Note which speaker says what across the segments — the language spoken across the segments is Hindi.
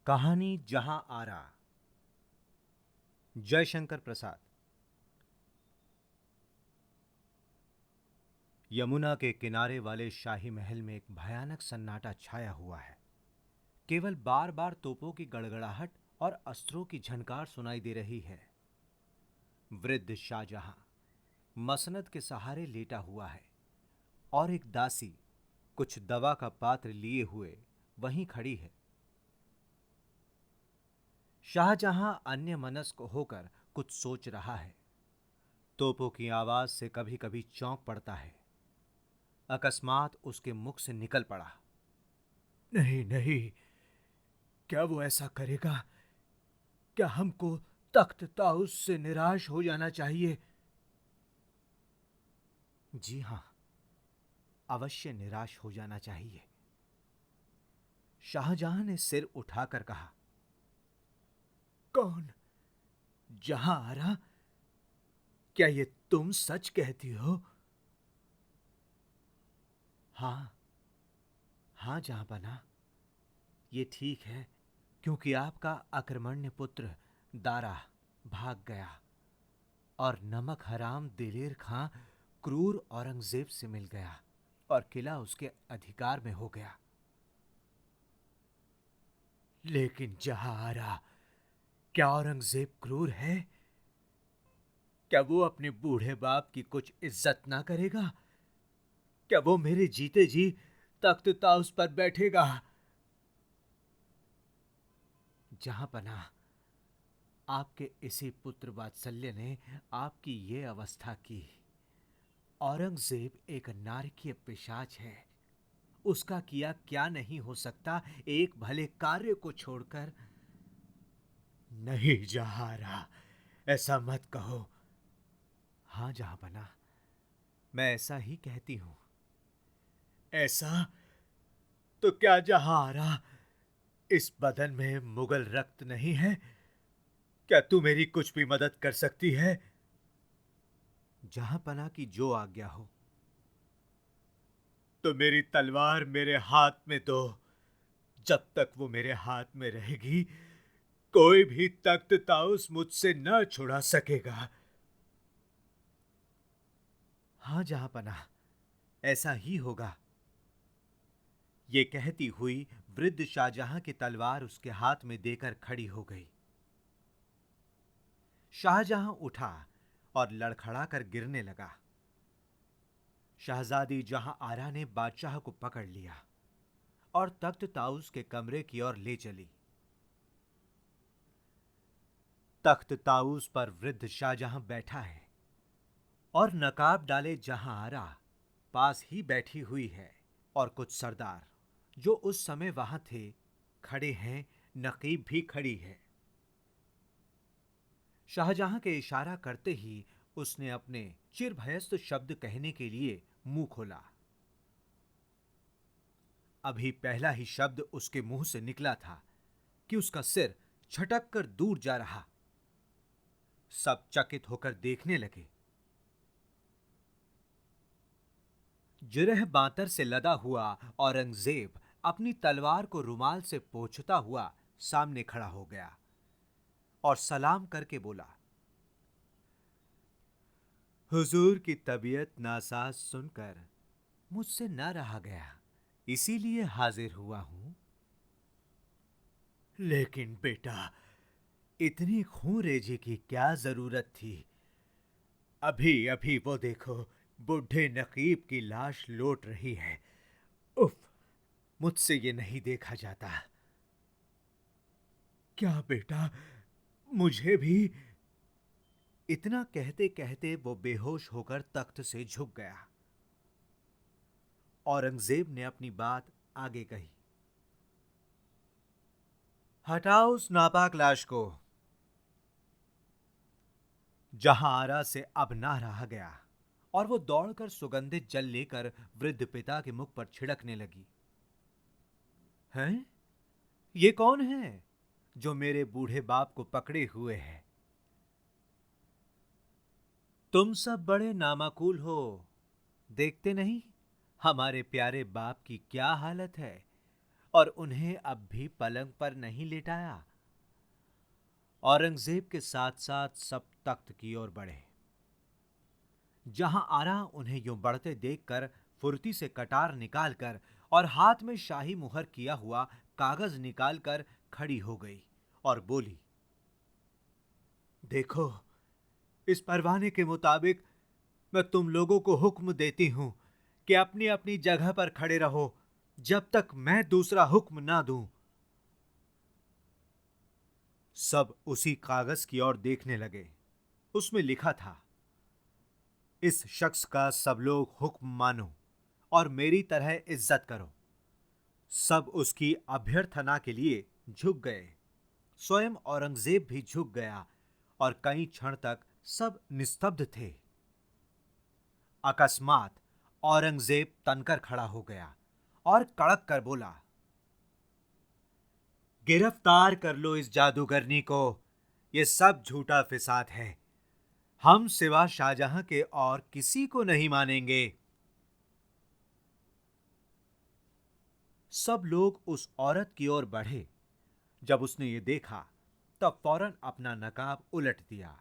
Speaker 1: कहानी जहां आरा। जयशंकर प्रसाद। यमुना के किनारे वाले शाही महल में एक भयानक सन्नाटा छाया हुआ है। केवल बार बार तोपों की गड़गड़ाहट और अस्त्रों की झनकार सुनाई दे रही है। वृद्ध शाहजहां मसनद के सहारे लेटा हुआ है और एक दासी कुछ दवा का पात्र लिए हुए वहीं खड़ी है। शाहजहां अन्यमनस्क होकर कुछ सोच रहा है। तोपों की आवाज से कभी कभी चौंक पड़ता है। अकस्मात उसके मुख से निकल पड़ा, नहीं नहीं, क्या वो ऐसा करेगा? क्या हमको तख्त ताउस से निराश हो जाना चाहिए? जी हां, अवश्य निराश हो जाना चाहिए। शाहजहां ने सिर उठाकर कहा, कौन? जहां आरा? क्या ये तुम सच कहती हो? हां हां जहांपनाह, ये ठीक है, क्योंकि आपका अकर्मण्य पुत्र दारा भाग गया और नमक हराम दिलेर खां क्रूर औरंगजेब से मिल गया और किला उसके अधिकार में हो गया। लेकिन जहां आरा, क्या औरंगजेब क्रूर है? क्या वो अपने बूढ़े बाप की कुछ इज्जत ना करेगा? क्या वो मेरे जीते जी तख्त ताउस पर बैठेगा? जहां पनाह, आपके इसी पुत्र वात्सल्य ने आपकी ये अवस्था की। औरंगजेब एक नारकीय पिशाच है। उसका किया क्या नहीं हो सकता एक भले कार्य को छोड़कर। नहीं जहारा, ऐसा मत कहो। हां जहांपनाह, मैं ऐसा ही कहती हूं। ऐसा? तो क्या जहारा, इस बदन में मुगल रक्त नहीं है? क्या तू मेरी कुछ भी मदद कर सकती है? जहांपनाह की जो आज्ञा हो। तो मेरी तलवार मेरे हाथ में दो। जब तक वो मेरे हाथ में रहेगी, कोई भी तख्त ताउस मुझसे न छुड़ा सकेगा। हां जहांपनाह, ऐसा ही होगा। ये कहती हुई वृद्ध शाहजहां की तलवार उसके हाथ में देकर खड़ी हो गई। शाहजहां उठा और लड़खड़ाकर गिरने लगा। शहजादी जहां आरा ने बादशाह को पकड़ लिया और तख्त ताउस के कमरे की ओर ले चली। तख्त ताउस पर वृद्ध शाहजहां बैठा है और नकाब डाले जहां आरा पास ही बैठी हुई है और कुछ सरदार जो उस समय वहां थे खड़े हैं। नकीब भी खड़ी है। शाहजहां के इशारा करते ही उसने अपने चिरभयस्त शब्द कहने के लिए मुंह खोला। अभी पहला ही शब्द उसके मुंह से निकला था कि उसका सिर छटक कर दूर जा रहा। सब चकित होकर देखने लगे। जिरह बांतर से लदा हुआ औरंगजेब अपनी तलवार को रुमाल से पोंछता हुआ सामने खड़ा हो गया और सलाम करके बोला, हुजूर की तबीयत नासाज सुनकर मुझसे न रहा गया, इसीलिए हाजिर हुआ हूं। लेकिन बेटा, इतनी खून रेजी की क्या जरूरत थी? अभी अभी वो देखो, बुढ़े नकीब की लाश लौट रही है। उफ, मुझसे ये नहीं देखा जाता। क्या बेटा, मुझे भी? इतना कहते कहते वो बेहोश होकर तख्त से झुक गया। औरंगजेब ने अपनी बात आगे कही, हटाओ उस नापाक लाश को। जहां आरा से अब ना रहा गया और वो दौड़कर सुगंधित जल लेकर वृद्ध पिता के मुख पर छिड़कने लगी। हैं? ये कौन है जो मेरे बूढ़े बाप को पकड़े हुए है? तुम सब बड़े नामाकूल हो। देखते नहीं हमारे प्यारे बाप की क्या हालत है और उन्हें अब भी पलंग पर नहीं लेटाया। औरंगजेब के साथ साथ सब तख्त की ओर बढ़े। जहां आरा उन्हें यूं बढ़ते देखकर फुर्ती से कटार निकालकर और हाथ में शाही मुहर किया हुआ कागज निकालकर खड़ी हो गई और बोली, देखो, इस परवाने के मुताबिक मैं तुम लोगों को हुक्म देती हूं कि अपनी अपनी जगह पर खड़े रहो जब तक मैं दूसरा हुक्म ना दूं। सब उसी कागज की ओर देखने लगे। उसमें लिखा था, इस शख्स का सब लोग हुक्म मानो और मेरी तरह इज्जत करो। सब उसकी अभ्यर्थना के लिए झुक गए। स्वयं औरंगजेब भी झुक गया और कई क्षण तक सब निस्तब्ध थे। अकस्मात औरंगजेब तनकर खड़ा हो गया और कड़क कर बोला, गिरफ्तार कर लो इस जादूगरनी को। यह सब झूठा फिसाद है। हम सिवा शाहजहां के और किसी को नहीं मानेंगे। सब लोग उस औरत की ओर बढ़े। जब उसने ये देखा तब फौरन अपना नकाब उलट दिया।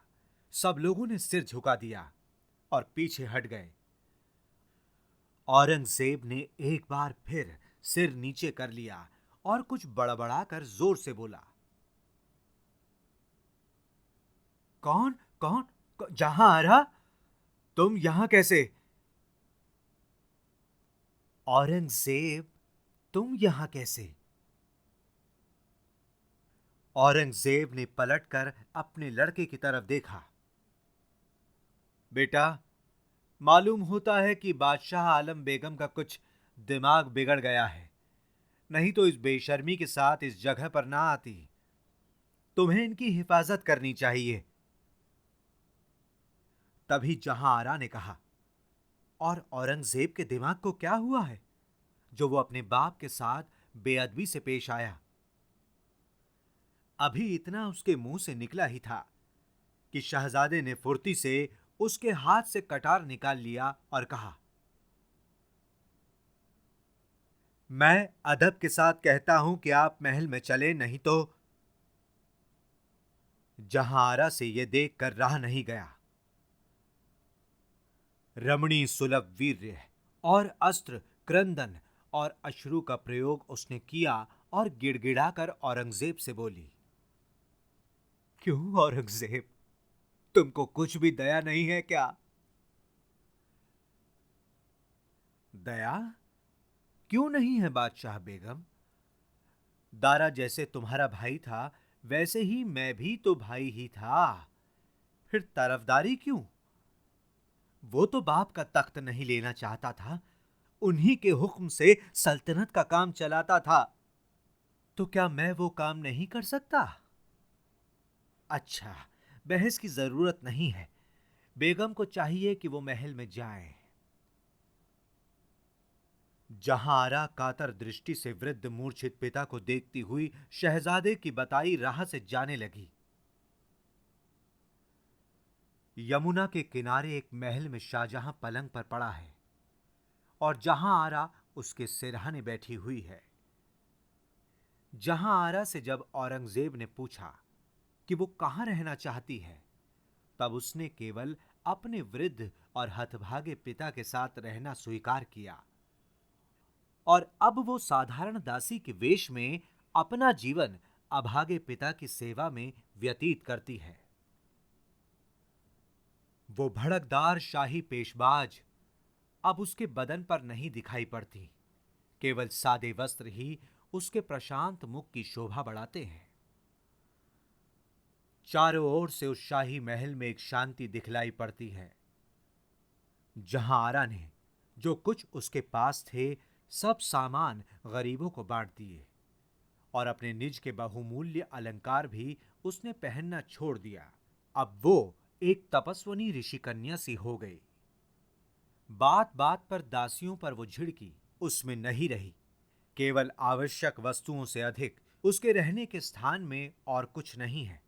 Speaker 1: सब लोगों ने सिर झुका दिया और पीछे हट गए। औरंगजेब ने एक बार फिर सिर नीचे कर लिया और कुछ बड़बड़ाकर जोर से बोला, कौन कौन जहां आ रहा? तुम यहां कैसे? औरंगजेब, तुम यहां कैसे? औरंगजेब ने पलटकर अपने लड़के की तरफ देखा। बेटा, मालूम होता है कि बादशाह आलम बेगम का कुछ दिमाग बिगड़ गया है, नहीं तो इस बेशर्मी के साथ इस जगह पर ना आती। तुम्हें इनकी हिफाजत करनी चाहिए। तभी जहां आरा ने कहा, और औरंगजेब के दिमाग को क्या हुआ है जो वो अपने बाप के साथ बेअदबी से पेश आया? अभी इतना उसके मुंह से निकला ही था कि शहजादे ने फुर्ती से उसके हाथ से कटार निकाल लिया और कहा, मैं अदब के साथ कहता हूं कि आप महल में चले, नहीं तो। जहां आरा से यह देखकर रहा नहीं गया। रमणी सुलभ वीर्य और अस्त्र क्रंदन और अश्रु का प्रयोग उसने किया और गिड़गिड़ाकर औरंगजेब से बोली, क्यों औरंगजेब, तुमको कुछ भी दया नहीं है क्या? दया क्यों नहीं है बादशाह बेगम? दारा जैसे तुम्हारा भाई था वैसे ही मैं भी तो भाई ही था। फिर तरफदारी क्यों? वो तो बाप का तख्त नहीं लेना चाहता था, उन्हीं के हुक्म से सल्तनत का काम चलाता था। तो क्या मैं वो काम नहीं कर सकता? अच्छा, बहस की जरूरत नहीं है। बेगम को चाहिए कि वो महल में जाए। जहां आरा कातर दृष्टि से वृद्ध मूर्छित पिता को देखती हुई शहजादे की बताई राह से जाने लगी। यमुना के किनारे एक महल में शाहजहां पलंग पर पड़ा है और जहां आरा उसके सिरहाने बैठी हुई है। जहां आरा से जब औरंगजेब ने पूछा कि वो कहां रहना चाहती है, तब उसने केवल अपने वृद्ध और हतभागे पिता के साथ रहना स्वीकार किया और अब वो साधारण दासी के वेश में अपना जीवन अभागे पिता की सेवा में व्यतीत करती है। वो भड़कदार शाही पेशबाज अब उसके बदन पर नहीं दिखाई पड़ती। केवल सादे वस्त्र ही उसके प्रशांत मुख की शोभा बढ़ाते हैं। चारों ओर से उस शाही महल में एक शांति दिखलाई पड़ती है। जहां आरा ने जो कुछ उसके पास थे सब सामान गरीबों को बांट दिए और अपने निज के बहुमूल्य अलंकार भी उसने पहनना छोड़ दिया। अब वो एक तपस्विनी ऋषि कन्या सी हो गई। बात बात पर दासियों पर वो झिड़की उसमें नहीं रही। केवल आवश्यक वस्तुओं से अधिक उसके रहने के स्थान में और कुछ नहीं है।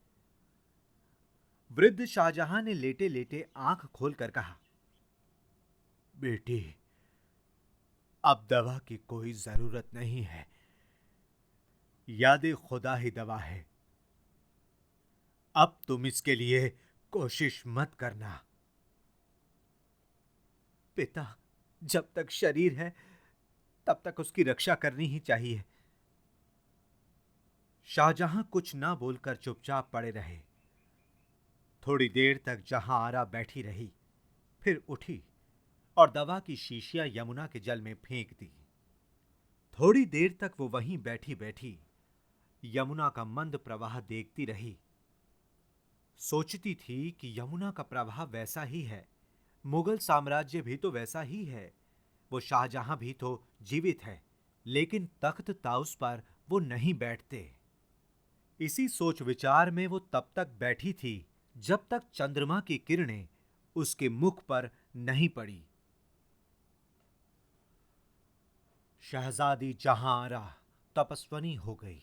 Speaker 1: वृद्ध शाहजहां ने लेटे लेटे आंख खोलकर कहा, बेटी, अब दवा की कोई जरूरत नहीं है। याद खुदा ही दवा है। अब तुम इसके लिए कोशिश मत करना। पिता, जब तक शरीर है तब तक उसकी रक्षा करनी ही चाहिए। शाहजहां कुछ ना बोलकर चुपचाप पड़े रहे। थोड़ी देर तक जहां आरा बैठी रही, फिर उठी और दवा की शीशियां यमुना के जल में फेंक दी। थोड़ी देर तक वो वहीं बैठी बैठी यमुना का मंद प्रवाह देखती रही। सोचती थी कि यमुना का प्रवाह वैसा ही है, मुगल साम्राज्य भी तो वैसा ही है, वो शाहजहां भी तो जीवित है, लेकिन तख्त ताउस पर वो नहीं बैठते। इसी सोच विचार में वो तब तक बैठी थी जब तक चंद्रमा की किरणें उसके मुख पर नहीं पड़ी। शहजादी जहांआरा तपस्विनी हो गई।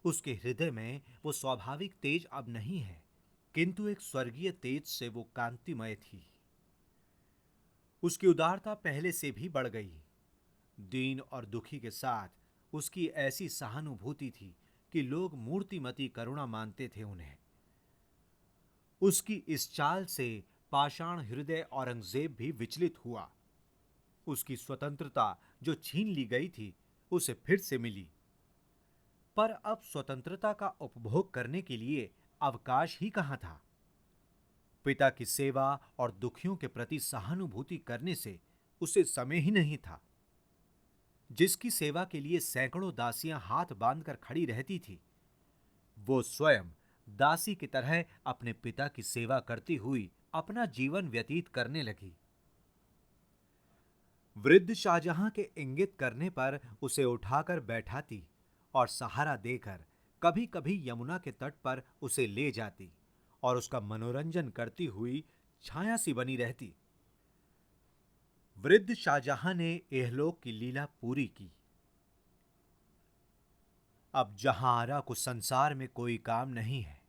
Speaker 1: उसके हृदय में वो स्वाभाविक तेज अब नहीं है, किंतु एक स्वर्गीय तेज से वो कांतिमय थी। उसकी उदारता पहले से भी बढ़ गई। दीन और दुखी के साथ उसकी ऐसी सहानुभूति थी कि लोग मूर्तिमती करुणा मानते थे उन्हें। उसकी इस चाल से पाषाण हृदय औरंगजेब भी विचलित हुआ। उसकी स्वतंत्रता जो छीन ली गई थी, उसे फिर से मिली। पर अब स्वतंत्रता का उपभोग करने के लिए अवकाश ही कहां था। पिता की सेवा और दुखियों के प्रति सहानुभूति करने से उसे समय ही नहीं था। जिसकी सेवा के लिए सैकड़ों दासियां हाथ बांधकर खड़ी रहती थी, वो स्वयं दासी की तरह अपने पिता की सेवा करती हुई अपना जीवन व्यतीत करने लगी। वृद्ध शाहजहां के इंगित करने पर उसे उठाकर बैठाती और सहारा देकर कभी कभी यमुना के तट पर उसे ले जाती और उसका मनोरंजन करती हुई छाया सी बनी रहती। वृद्ध शाहजहां ने एहलोक की लीला पूरी की। अब जहांआरा को संसार में कोई काम नहीं है।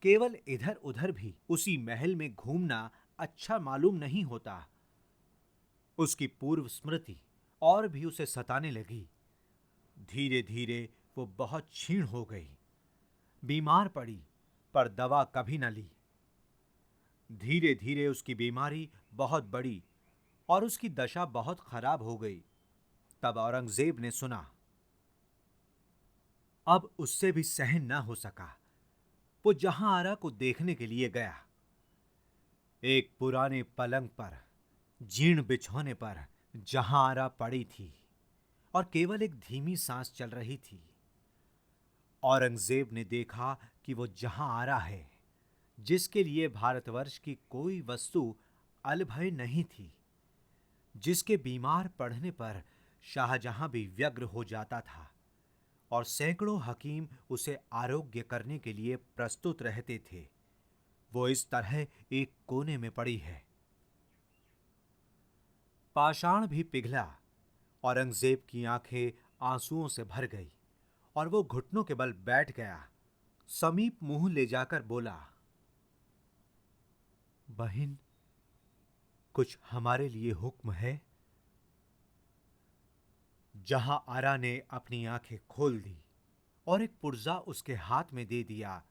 Speaker 1: केवल इधर उधर भी उसी महल में घूमना अच्छा मालूम नहीं होता। उसकी पूर्व स्मृति और भी उसे सताने लगी। धीरे धीरे वो बहुत क्षीण हो गई। बीमार पड़ी, पर दवा कभी न ली। धीरे धीरे उसकी बीमारी बहुत बड़ी और उसकी दशा बहुत खराब हो गई। तब औरंगजेब ने सुना। अब उससे भी सहन न हो सका। वो जहांआरा को देखने के लिए गया। एक पुराने पलंग पर, जीर्ण बिछौने पर जहांआरा पड़ी थी और केवल एक धीमी सांस चल रही थी। औरंगजेब ने देखा कि वो जहांआरा है, जिसके लिए भारतवर्ष की कोई वस्तु अलभय नहीं थी, जिसके बीमार पड़ने पर शाहजहां भी व्यग्र हो जाता था और सैकड़ों हकीम उसे आरोग्य करने के लिए प्रस्तुत रहते थे। वो इस तरह एक कोने में पड़ी है। पाषाण भी पिघला। औरंगजेब की आंखें आंसुओं से भर गई और वो घुटनों के बल बैठ गया। समीप मुंह ले जाकर बोला, बहन, कुछ हमारे लिए हुक्म है? जहांआरा ने अपनी आंखें खोल दी और एक पुर्जा उसके हाथ में दे दिया,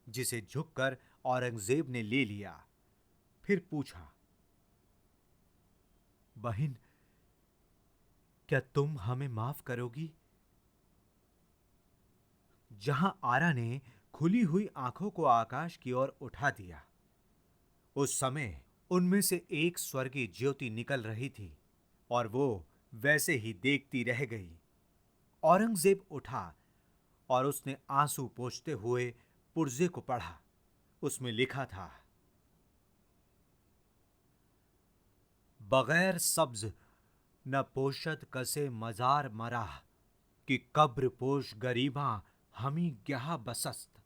Speaker 1: जिसे झुककर औरंगजेब ने ले लिया। फिर पूछा, बहन, क्या तुम हमें माफ करोगी? जहांआरा ने खुली हुई आंखों को आकाश की ओर उठा दिया। उस समय उनमें से एक स्वर्गीय ज्योति निकल रही थी और वो वैसे ही देखती रह गई। औरंगजेब उठा और उसने आंसू पोंछते हुए पुर्जे को पढ़ा। उसमें लिखा था, बगैर सब्ज न पोशद कसे मजार मराह कि कब्र पोश गरीबा हमी ग्याह बसस्त।